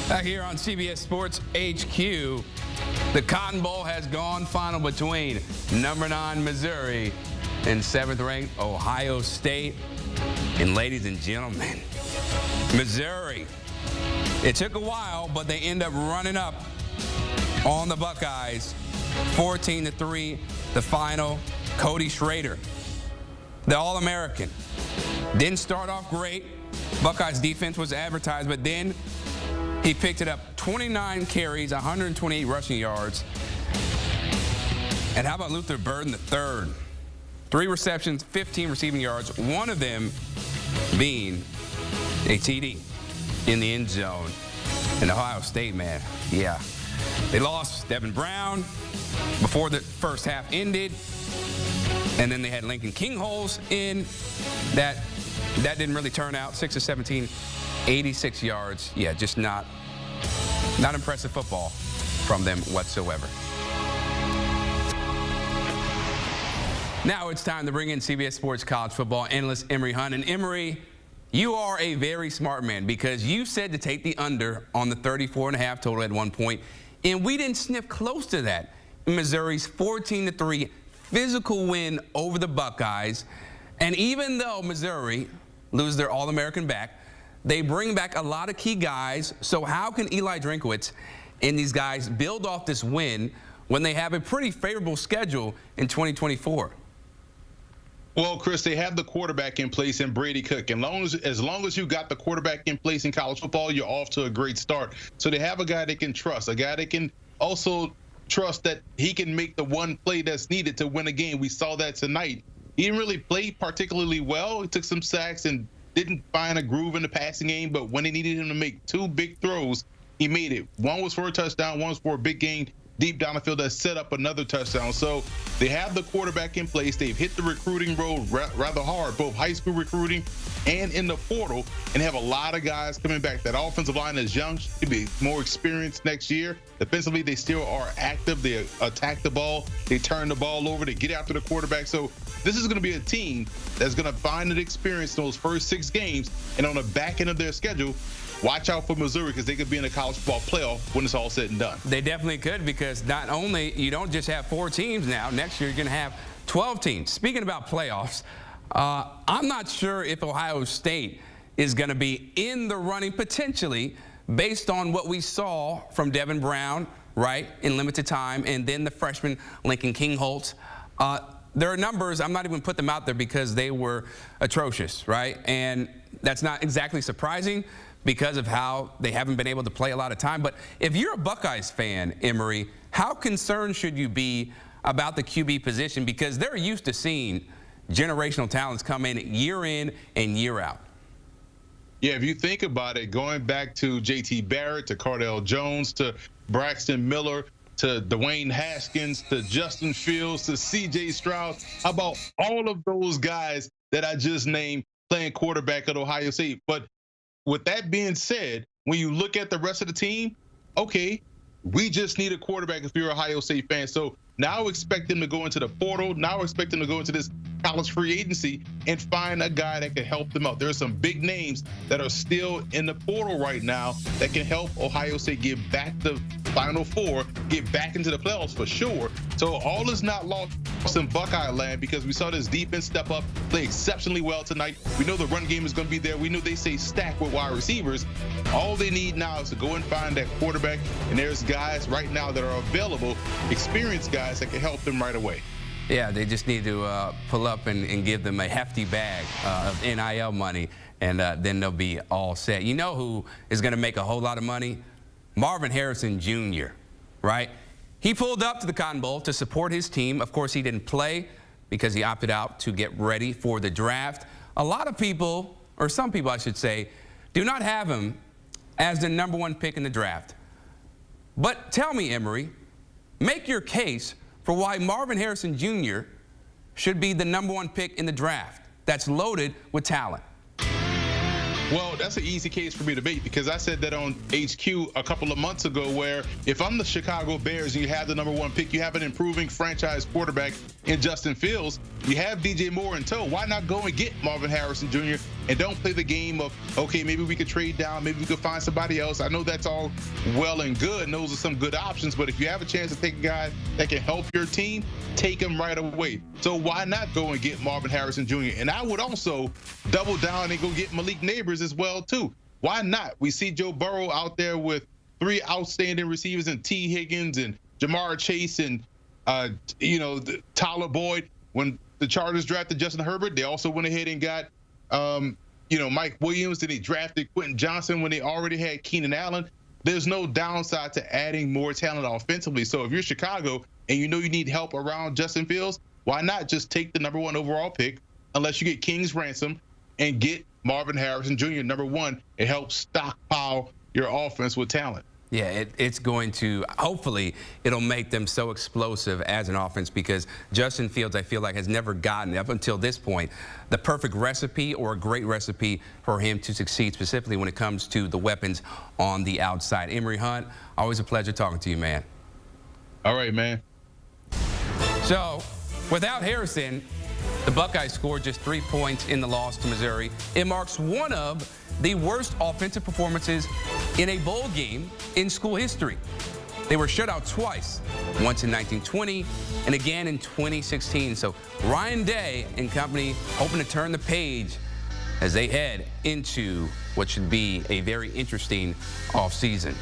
Here on CBS Sports HQ, the Cotton Bowl has gone final between number 9 Missouri and 7th ranked Ohio State. And ladies and gentlemen, Missouri, it took a while, but they end up running up on the Buckeyes, 14-3, the final. Cody Schrader, the All-American, didn't start off great. Buckeyes defense was advertised, but then he picked it up, 29 carries, 128 rushing yards. And how about Luther Burden III? 3 receptions, 15 receiving yards, one of them being a TD in the end zone. And Ohio State, man, yeah. They lost Devin Brown before the first half ended. And then they had Lincoln Kingholes in. That didn't really turn out. 6 of 17, 86 yards. Yeah, just not impressive football from them whatsoever. Now it's time to bring in CBS Sports college football analyst Emory Hunt. And Emory, you are a very smart man because you said to take the under on the 34.5 total at one point, and we didn't sniff close to that. Missouri's 14-3 physical win over the Buckeyes. And even though Missouri loses their All-American back, they bring back a lot of key guys. So how can Eli Drinkwitz and these guys build off this win when they have a pretty favorable schedule in 2024? Well, Chris, they have the quarterback in place in Brady Cook. And as long as you got the quarterback in place in college football, you're off to a great start. So they have a guy they can trust, a guy that can also trust that he can make the one play that's needed to win a game. We saw that tonight. He didn't really play particularly well. He took some sacks and didn't find a groove in the passing game, but when they needed him to make 2 big throws, he made it. One was for a touchdown, one was for a big gain deep down the field that set up another touchdown. So they have the quarterback in place. They've hit the recruiting road rather hard, both high school recruiting and in the portal, and have a lot of guys coming back. That offensive line is young, should be more experienced next year. Defensively, they still are active. They attack the ball. They turn the ball over. They get after the quarterback. So this is going to be a team that's going to find an experience in those first 6 games. And on the back end of their schedule, watch out for Missouri because they could be in the college football playoff when it's all said and done. They definitely could, because not only you don't just have 4 teams now, next year you're going to have 12 teams. Speaking about playoffs, I'm not sure if Ohio State is going to be in the running potentially based on what we saw from Devin Brown, right, in limited time, and then the freshman Lincoln Kingholes. There are numbers, I'm not even put them out there because they were atrocious, right? And that's not exactly surprising because of how they haven't been able to play a lot of time. But if you're a Buckeyes fan, Emory, how concerned should you be about the QB position? Because they're used to seeing generational talents come in and year out. Yeah, if you think about it, going back to J.T. Barrett, to Cardell Jones, to Braxton Miller, to Dwayne Haskins, to Justin Fields, to C.J. Stroud, how about all of those guys that I just named playing quarterback at Ohio State? But with that being said, when you look at the rest of the team, okay, we just need a quarterback if you're an Ohio State fan. So now expect them to go into the portal. Now expect them to go into this college free agency and find a guy that can help them out. There are some big names that are still in the portal right now that can help Ohio State get back to Final Four, get back into the playoffs for sure. So all is not lost in Buckeye land because we saw this defense step up, play exceptionally well tonight. We know the run game is going to be there. We know they say stack with wide receivers. All they need now is to go and find that quarterback, and there's guys right now that are available, experienced guys that can help them right away. Yeah, they just need to pull up and give them a hefty bag of NIL money, and then they'll be all set. You know who is going to make a whole lot of money? Marvin Harrison Jr., right? He pulled up to the Cotton Bowl to support his team. Of course, he didn't play because he opted out to get ready for the draft. A lot of people, or some people I should say, do not have him as the #1 pick in the draft. But tell me, Emory, make your case for why Marvin Harrison Jr. should be the #1 pick in the draft that's loaded with talent. Well, that's an easy case for me to make because I said that on HQ a couple of months ago where if I'm the Chicago Bears and you have the #1 pick, you have an improving franchise quarterback in Justin Fields, you have DJ Moore in tow. Why not go and get Marvin Harrison Jr. and don't play the game of, okay, maybe we could trade down, maybe we could find somebody else. I know that's all well and good, and those are some good options, but if you have a chance to take a guy that can help your team, take him right away. So why not go and get Marvin Harrison Jr.? And I would also double down and go get Malik Neighbors as well, too. Why not? We see Joe Burrow out there with 3 outstanding receivers and T. Higgins and Jamar Chase and, Tyler Boyd. When the Chargers drafted Justin Herbert, they also went ahead and got, Mike Williams. Then they drafted Quentin Johnson when they already had Keenan Allen. There's no downside to adding more talent offensively. So if you're Chicago and you know you need help around Justin Fields, why not just take the #1 overall pick, unless you get King's ransom, and get Marvin Harrison Jr. #1 and help stockpile your offense with talent? Yeah, it's going to, hopefully, it'll make them so explosive as an offense, because Justin Fields, I feel like, has never gotten, up until this point, the perfect recipe or a great recipe for him to succeed, specifically when it comes to the weapons on the outside. Emory Hunt, always a pleasure talking to you, man. All right, man. So, without Harrison, the Buckeyes scored just 3 points in the loss to Missouri. It marks one of the worst offensive performances in a bowl game in school history. They were shut out twice, once in 1920 and again in 2016. So Ryan Day and company hoping to turn the page as they head into what should be a very interesting offseason.